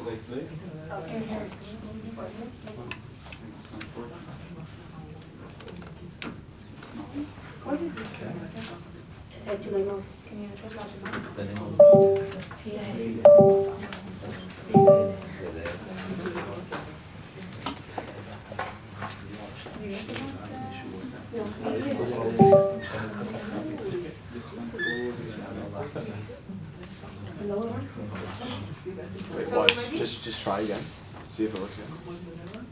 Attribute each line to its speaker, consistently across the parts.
Speaker 1: Should I play?
Speaker 2: Okay.
Speaker 1: It's not working. It's not.
Speaker 2: What is this?
Speaker 3: To my mouse.
Speaker 2: Can you touch out the mouse? Do you get the mouse?
Speaker 3: No.
Speaker 1: This one forward, this one back.
Speaker 3: The lower one?
Speaker 4: Wait,
Speaker 2: So
Speaker 4: watch.
Speaker 2: ready?
Speaker 4: Just try again. See if it works again.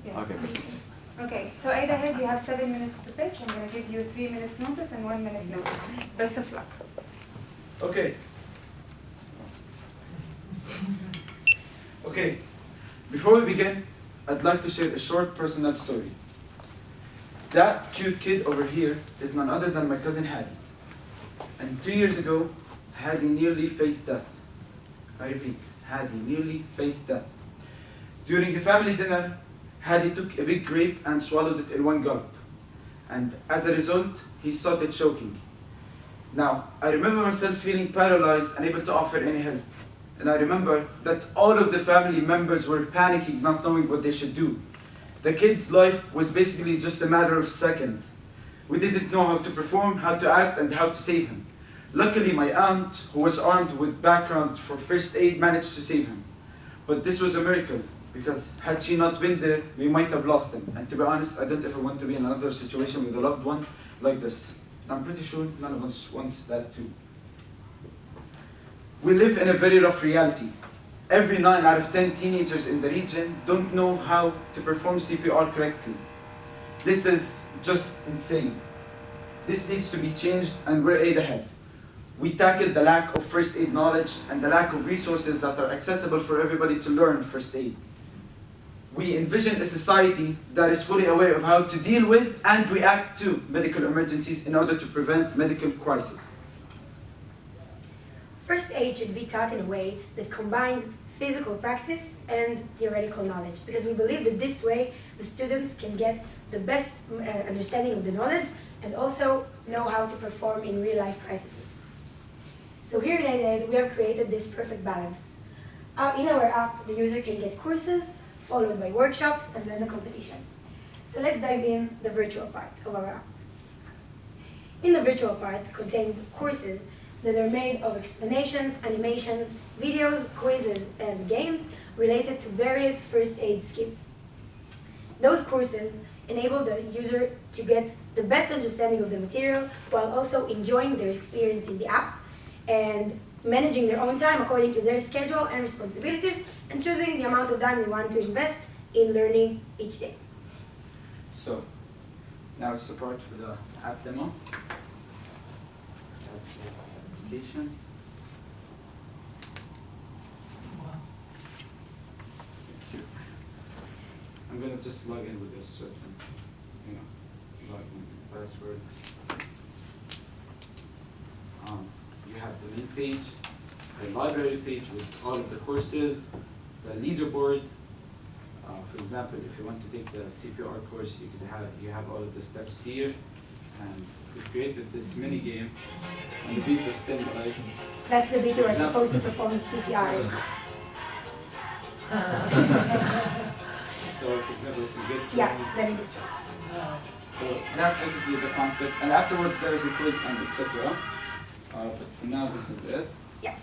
Speaker 2: Yes.
Speaker 4: Okay, perfect.
Speaker 2: Okay, so AidAhead, you have 7 minutes to pitch. I'm going to give you 3 minutes notice and 1 minute notice. Best of luck.
Speaker 5: Okay. Okay. Before we begin, I'd like to share a short personal story. That cute kid over here is none other than my cousin Hadi. And 2 years ago, Hadi nearly faced death. I repeat, Hadi nearly faced death. During a family dinner, Hadi took a big grape and swallowed it in one gulp. And as a result, he started choking. Now, I remember myself feeling paralyzed, unable to offer any help. And I remember that all of the family members were panicking, not knowing what they should do. The kid's life was basically just a matter of seconds. We didn't know how to perform, how to act, and how to save him. Luckily, my aunt, who was armed with background for first aid, managed to save him. But this was a miracle, because had she not been there, we might have lost him. And to be honest, I don't ever want to be in another situation with a loved one like this. I'm pretty sure none of us wants that too. We live in a very rough reality. Every 9 out of 10 teenagers in the region don't know how to perform CPR correctly. This is just insane. This needs to be changed, and we're AidAhead. We tackled the lack of first aid knowledge and the lack of resources that are accessible for everybody to learn first aid. We envision a society that is fully aware of how to deal with and react to medical emergencies in order to prevent medical crises.
Speaker 3: First aid should be taught in a way that combines physical practice and theoretical knowledge, because we believe that this way the students can get the best understanding of the knowledge and also know how to perform in real-life crises. So here in AidAhead, we have created this perfect balance. In our app, the user can get courses, followed by workshops, and then a competition. So let's dive in the virtual part of our app. In the virtual part contains courses that are made of explanations, animations, videos, quizzes, and games related to various first aid skills. Those courses enable the user to get the best understanding of the material while also enjoying their experience in the app and managing their own time according to their schedule and responsibilities, and choosing the amount of time they want to invest in learning each day.
Speaker 5: So, now it's the part for the app demo. Application. I'm gonna just log in with this certain, login password. You have the main page, the library page with all of the courses, the leaderboard. For example, if you want to take the CPR course, you have all of the steps here, and we've created this mini game on the beat of stimuli.
Speaker 3: That's the bit you are supposed to perform CPR.
Speaker 5: So, for example, if you get
Speaker 3: Yeah, that is right.
Speaker 5: so that's basically the concept, and afterwards there is a quiz and etc. But for now, this is it.
Speaker 3: Yeah.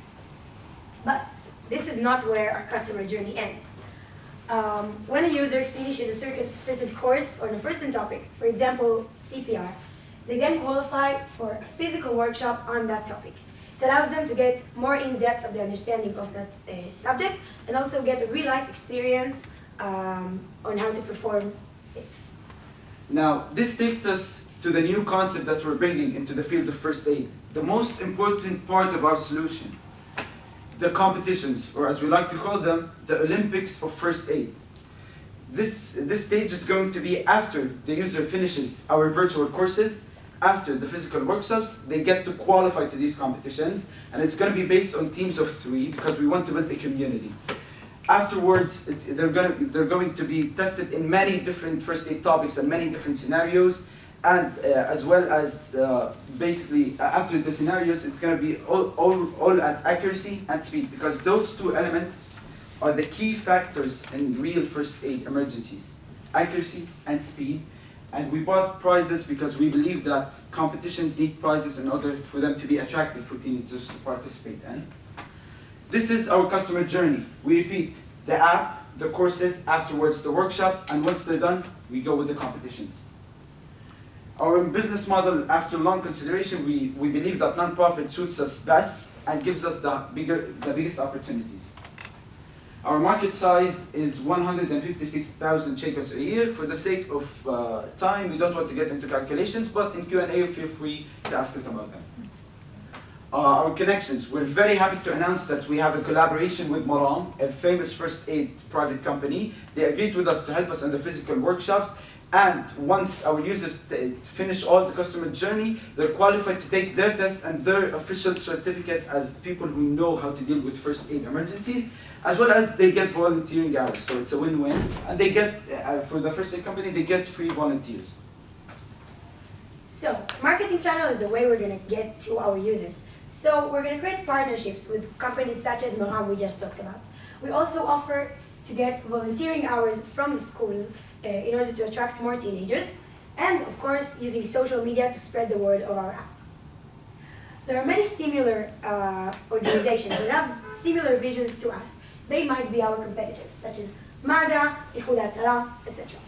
Speaker 3: But this is not where our customer journey ends. When a user finishes a certain course or an first topic, for example, CPR, they then qualify for a physical workshop on that topic. It allows them to get more in-depth of the understanding of that subject and also get a real-life experience on how to perform it.
Speaker 5: Now, this takes us to the new concept that we're bringing into the field of first aid, the most important part of our solution, the competitions, or as we like to call them, the Olympics of first aid. This stage is going to be after the user finishes our virtual courses, after the physical workshops, they get to qualify to these competitions, and it's going to be based on teams of 3 because we want to build a community. Afterwards, they're going to be tested in many different first aid topics and many different scenarios, and as well as basically after the scenarios, it's going to be all at accuracy and speed, because those two elements are the key factors in real first aid emergencies: accuracy and speed. And we bought prizes because we believe that competitions need prizes in order for them to be attractive for teenagers to participate in. This is our customer journey. We repeat the app, the courses, afterwards the workshops, and once they're done, we go with the competitions. Our business model, after long consideration, we believe that nonprofit suits us best and gives us the biggest opportunities. Our market size is 156,000 shekels a year. For the sake of time, we don't want to get into calculations, but in Q&A, feel free to ask us about them. Our connections. We're very happy to announce that we have a collaboration with Maram, a famous first aid private company. They agreed with us to help us in the physical workshops. And once our users finish all the customer journey, they're qualified to take their test and their official certificate as people who know how to deal with first aid emergencies, as well as they get volunteering hours. So it's a win-win. And they get, for the first aid company, they get free volunteers.
Speaker 3: So, marketing channel is the way we're going to get to our users. So, we're going to create partnerships with companies such as Maram we just talked about. We also offer to get volunteering hours from the schools in order to attract more teenagers, and of course using social media to spread the word of our app. There are many similar organizations that have similar visions to us. They might be our competitors, such as MADA, Ichud Hatzala, etc.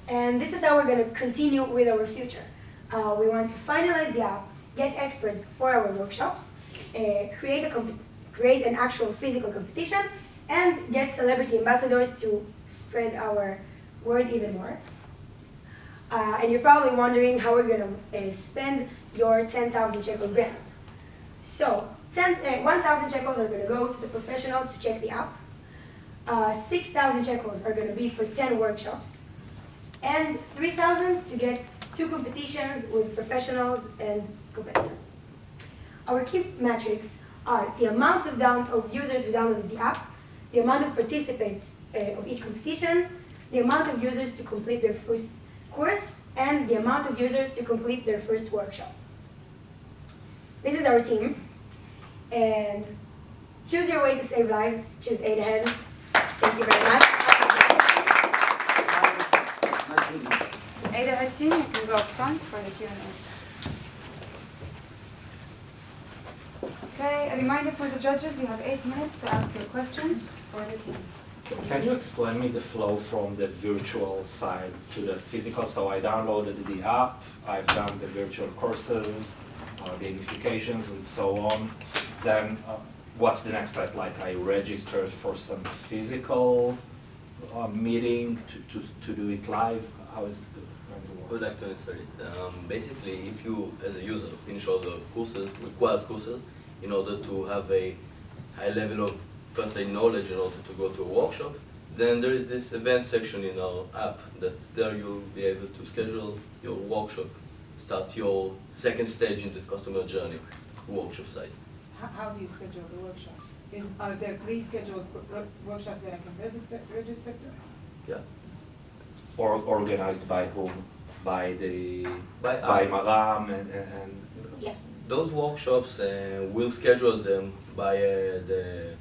Speaker 3: And this is how we're going to continue with our future. We want to finalize the app, get experts for our workshops, create an actual physical competition, and get celebrity ambassadors to spread our word even more. And you're probably wondering how we're going to spend your 10,000 shekel grant. So, 1,000 shekels are going to go to the professionals to check the app. 6,000 shekels are going to be for 10 workshops. And 3,000 to get 2 competitions with professionals and competitors. Our key metrics are the amount of users who downloaded the app, the amount of participants of each competition, the amount of users to complete their first course, and the amount of users to complete their first workshop. This is our team. And choose your way to save lives. Choose AidAhead. Thank you very much.
Speaker 2: AidAhead team, you can go up front for the Q&A. Okay, a reminder for the judges, you have 8 minutes to ask your questions for the team.
Speaker 6: Can you explain me the flow from the virtual side to the physical? So I downloaded the app, I've done the virtual courses, gamifications and so on. Then what's the next step? Like I registered for some physical meeting to do it live? How is it going to work?
Speaker 7: I would like to answer it. Basically, if you, as a user, finish all the courses, required courses, in order to have a high level of first aid knowledge in order to go to a workshop, then there is this event section in our app that there you'll be able to schedule your workshop, start your second stage in the customer journey, workshop site.
Speaker 2: How do you schedule the workshops? Are there pre-scheduled workshops that I can register to?
Speaker 7: Yeah.
Speaker 6: Or organized by whom? By
Speaker 7: By
Speaker 6: Maram and
Speaker 3: Yeah.
Speaker 7: Those workshops, we'll schedule them by the